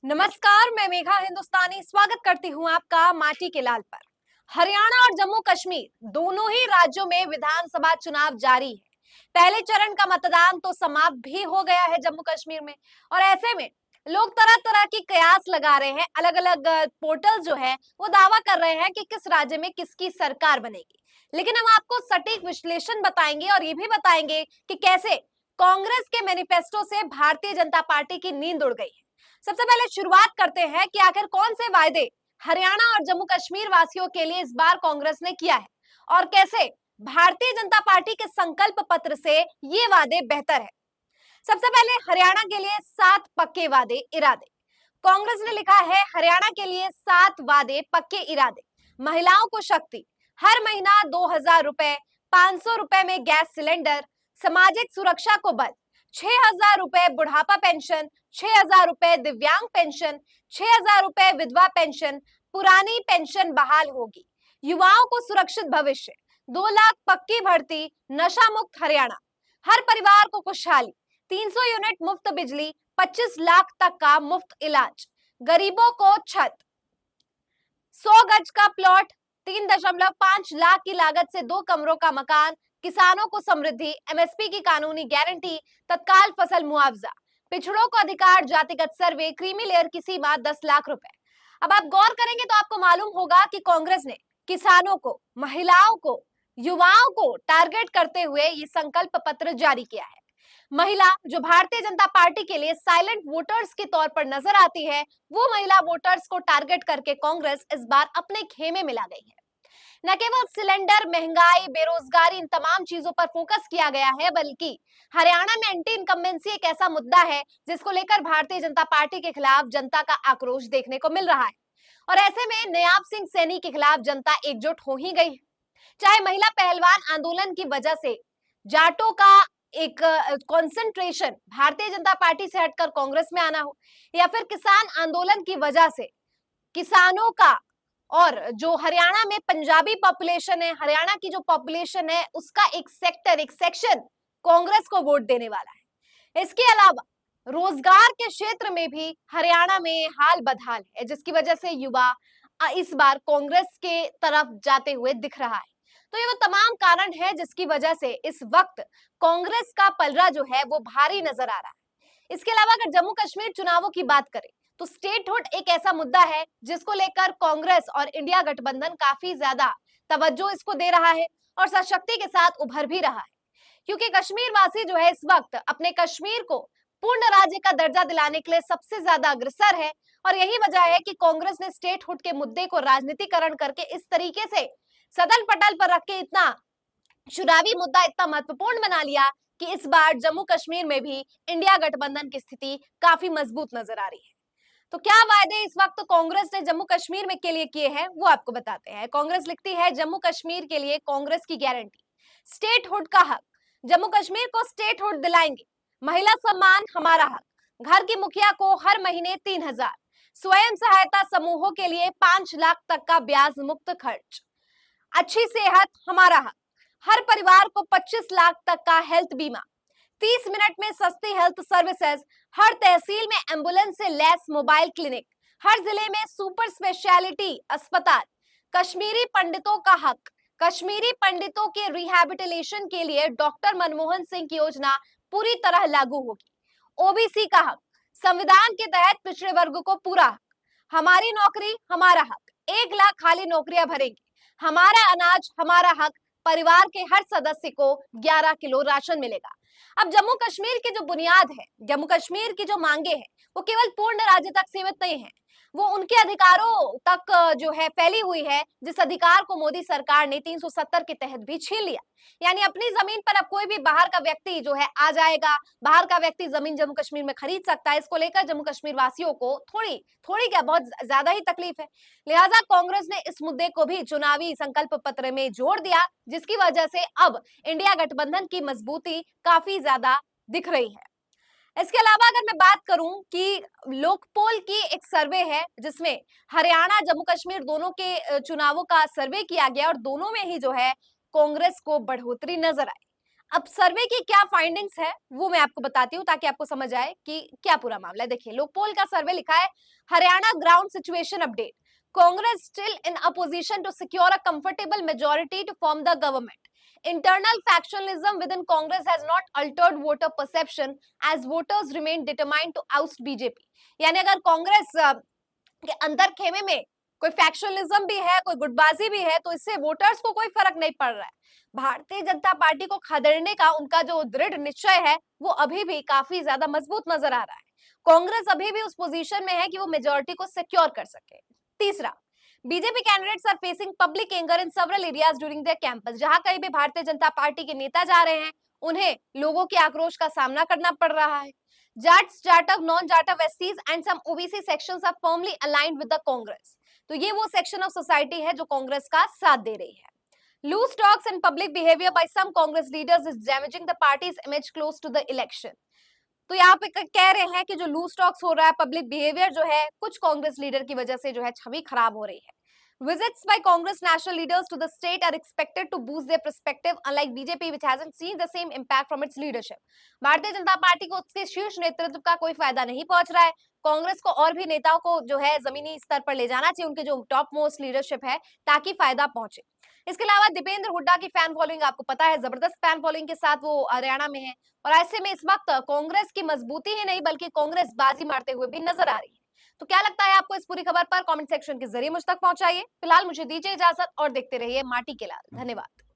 नमस्कार, मैं मेघा हिंदुस्तानी स्वागत करती हूँ आपका माटी के लाल पर। हरियाणा और जम्मू कश्मीर दोनों ही राज्यों में विधानसभा चुनाव जारी है। पहले चरण का मतदान तो समाप्त भी हो गया है जम्मू कश्मीर में, और ऐसे में लोग तरह तरह की कयास लगा रहे हैं। अलग अलग पोर्टल जो है वो दावा कर रहे हैं कि किस राज्य में किसकी सरकार बनेगी। लेकिन हम आपको सटीक विश्लेषण बताएंगे और ये भी बताएंगे कि कैसे कांग्रेस के मैनिफेस्टो से भारतीय जनता पार्टी की नींद उड़ गई है। सबसे पहले शुरुआत करते हैं कि आखिर कौन से वायदे हरियाणा और जम्मू कश्मीर वासियों के लिए इस बार कांग्रेस ने किया है और कैसे भारतीय जनता पार्टी के संकल्प पत्र से ये वादे बेहतर है। सबसे पहले हरियाणा के लिए 7 पक्के वादे इरादे। कांग्रेस ने लिखा है हरियाणा के लिए 7 वादे पक्के इरादे। महिलाओं को शक्ति, हर महीना 2,000 रुपए, 500 रुपए में गैस सिलेंडर, सामाजिक सुरक्षा को बल, 6,000 रुपए बुढ़ापा पेंशन, 6,000 रुपए दिव्यांग पेंशन, 6,000 रुपए विधवा पेंशन, पुरानी पेंशन बहाल होगी, युवाओं को सुरक्षित भविष्य, 2 लाख पक्की भर्ती, नशा मुक्त हरियाणा, हर परिवार को खुशहाली, 300 यूनिट मुफ्त बिजली, 25 लाख तक का मुफ्त इलाज, गरीबों को छत, 100 गज का प्लॉट, 3.5 लाख की लागत से 2 कमरों का मकान, किसानों को समृद्धि, एमएसपी की कानूनी गारंटी, तत्काल फसल मुआवजा, पिछड़ों को अधिकार, जातिगत सर्वे, क्रीमी लेयर की सीमा 10 लाख रुपए। अब आप गौर करेंगे तो आपको मालूम होगा कि कांग्रेस ने किसानों को, महिलाओं को, युवाओं को टारगेट करते हुए ये संकल्प पत्र जारी किया है। महिला जो भारतीय जनता पार्टी के लिए साइलेंट वोटर्स के तौर पर नजर आती है, वो महिला वोटर्स को टारगेट करके कांग्रेस इस बार अपने खेमे में ला गई है। न केवल सिलेंडर, महंगाई, बेरोजगारी, इन तमाम चीजों पर फोकस किया गया है, बल्कि हरियाणा में एंटी इनकम्बेंसी एक ऐसा मुद्दा है जिसको लेकर भारतीय जनता पार्टी के खिलाफ जनता का आक्रोश देखने को मिल रहा है। और ऐसे में नयाब सिंह सैनी के खिलाफ जनता एकजुट हो ही गई है। चाहे महिला पहलवान आंदोलन की वजह से जाटों का एक कंसंट्रेशन भारतीय जनता पार्टी से हटकर कांग्रेस में आना हो, या फिर किसान आंदोलन की वजह से किसानों का और जो हरियाणा में पंजाबी पॉपुलेशन है, हरियाणा की जो पॉपुलेशन है, उसका एक सेक्टर, एक सेक्शन कांग्रेस को वोट देने वाला है। इसके अलावा रोजगार के क्षेत्र में भी हरियाणा में हाल बदहाल है, जिसकी वजह से युवा इस बार कांग्रेस के तरफ जाते हुए दिख रहा है। तो ये वो तमाम कारण है जिसकी वजह से इस वक्त कांग्रेस का पलड़ा जो है वो भारी नजर आ रहा है। इसके अलावा अगर जम्मू कश्मीर चुनावों की बात करें तो स्टेटहुड एक ऐसा मुद्दा है जिसको लेकर कांग्रेस और इंडिया गठबंधन काफी ज्यादा तवज्जो इसको दे रहा है और सशक्ति के साथ उभर भी रहा है, क्योंकि कश्मीर वासी जो है इस वक्त अपने कश्मीर को पूर्ण राज्य का दर्जा दिलाने के लिए सबसे ज्यादा अग्रसर है। और यही वजह है कि कांग्रेस ने स्टेटहुड के मुद्दे को राजनीतिकरण करके इस तरीके से सदन पटल पर रख के इतना चुनावी मुद्दा इतना महत्वपूर्ण बना लिया कि इस बार जम्मू कश्मीर में भी इंडिया गठबंधन की स्थिति काफी मजबूत नजर आ रही है। तो क्या वायदे इस वक्त कांग्रेस ने जम्मू कश्मीर में के लिए किए हैं वो आपको बताते हैं। कांग्रेस लिखती है जम्मू कश्मीर के लिए कांग्रेस की गारंटी, स्टेटहुड का हक, जम्मू कश्मीर को स्टेटहुड दिलाएंगे, महिला सम्मान हमारा हक, घर की मुखिया को हर महीने 3,000, स्वयं सहायता समूहों के लिए 5 लाख तक का ब्याज मुक्त खर्च, अच्छी सेहत हमारा हक, हर परिवार को 25 लाख तक का हेल्थ बीमा, 30 मिनट में सस्ती हेल्थ सर्विसेज, हर तहसील में एम्बुलेंस से लैस मोबाइल क्लिनिक, हर जिले में सुपर स्पेशलिटी अस्पताल, कश्मीरी पंडितों का हक, कश्मीरी पंडितों के रिहैबिलिटेशन के लिए डॉक्टर मनमोहन सिंह की योजना पूरी तरह लागू होगी, ओबीसी का हक, संविधान के तहत पिछड़े वर्ग को पूरा हक, हमारी नौकरी हमारा हक, 1 लाख खाली नौकरियां भरेंगे, हमारा अनाज हमारा हक, परिवार के हर सदस्य को 11 किलो राशन मिलेगा। अब जम्मू कश्मीर की जो बुनियाद है, जम्मू कश्मीर की जो मांगे हैं, वो केवल पूर्ण राज्य तक सीमित नहीं है, वो उनके अधिकारों तक जो है फैली हुई है, जिस अधिकार को मोदी सरकार ने 370 के तहत भी छीन लिया। यानी अपनी जमीन पर अब कोई भी बाहर का व्यक्ति जो है आ जाएगा, बाहर का व्यक्ति जमीन जम्मू कश्मीर में खरीद सकता है। इसको लेकर जम्मू कश्मीर वासियों को थोड़ी थोड़ी क्या बहुत ज्यादा ही तकलीफ है। लिहाजा कांग्रेस ने इस मुद्दे को भी चुनावी संकल्प पत्र में जोड़ दिया, जिसकी वजह से अब इंडिया गठबंधन की मजबूती काफी ज्यादा दिख रही है। इसके अलावा अगर मैं बात करूं कि लोकपोल की एक सर्वे है जिसमें हरियाणा जम्मू कश्मीर दोनों के चुनावों का सर्वे किया गया और दोनों में ही जो है कांग्रेस को बढ़ोतरी नजर आई। अब सर्वे की क्या फाइंडिंग्स है वो मैं आपको बताती हूँ ताकि आपको समझ आए कि क्या पूरा मामला है। देखिए लोकपोल का सर्वे लिखा है Haryana ground situation update. Congress still in a position to secure a comfortable majority to form the government. Internal factionalism within Congress has not altered voter perception as voters remain determined to oust BJP. यानी अगर कांग्रेस के अंदर खेमे में कोई factionalism भी है, कोई गुटबाजी भी है, तो इससे वोटर्स को कोई फर्क नहीं पड़ रहा है। भारतीय जनता पार्टी को खदेड़ने का उनका जो दृढ़ निश्चय है वो अभी भी काफी ज्यादा मजबूत नजर आ रहा है। कांग्रेस अभी भी उस पोजीशन में है कि वो मेजोरिटी को सिक्योर कर सके। तीसरा, BJP candidates are facing public anger in several areas during their campus. जहां कहीं भी भारतीय जनता पार्टी के नेता जा रहे हैं, उन्हें लोगों के आक्रोश का सामना करना पड़ रहा है। जाट्स, जाटव, नॉन जाटव एससीज and some OBC sections are firmly aligned with the Congress. तो ये वो सेक्शन ऑफ सोसाइटी है जो कांग्रेस का साथ दे रही है। Loose talks and public behavior by some Congress leaders is damaging the party's image close to the election. तो यहाँ पे कह रहे हैं कि जो लूज टॉक्स हो रहा है, पब्लिक बिहेवियर जो है कुछ कांग्रेस लीडर की वजह से जो है छवि खराब हो रही है। Visits by Congress national leaders to the state are expected to boost their perspective, unlike BJP, which hasn't seen the same impact from its leadership. Bharatiya Janata party को उसके शीर्ष नेतृत्व का कोई फायदा नहीं पहुंच रहा है। कांग्रेस को और भी नेताओं को जो है जमीनी स्तर पर ले जाना चाहिए, उनके जो टॉप मोस्ट लीडरशिप है, ताकि फायदा पहुंचे। इसके अलावा दीपेंद्र हुड्डा की फैन फॉलोइंग आपको पता है, जबरदस्त फैन फॉलोइंग के साथ वो हरियाणा में है और ऐसे में इस वक्त कांग्रेस की मजबूती ही नहीं बल्कि कांग्रेस बाजी मारते हुए भी नजर आ रही है। तो क्या लगता है आपको इस पूरी खबर पर? कमेंट सेक्शन के जरिए मुझ तक पहुंचाइए। फिलहाल मुझे दीजिए इजाजत और देखते रहिए माटी के लाल। धन्यवाद।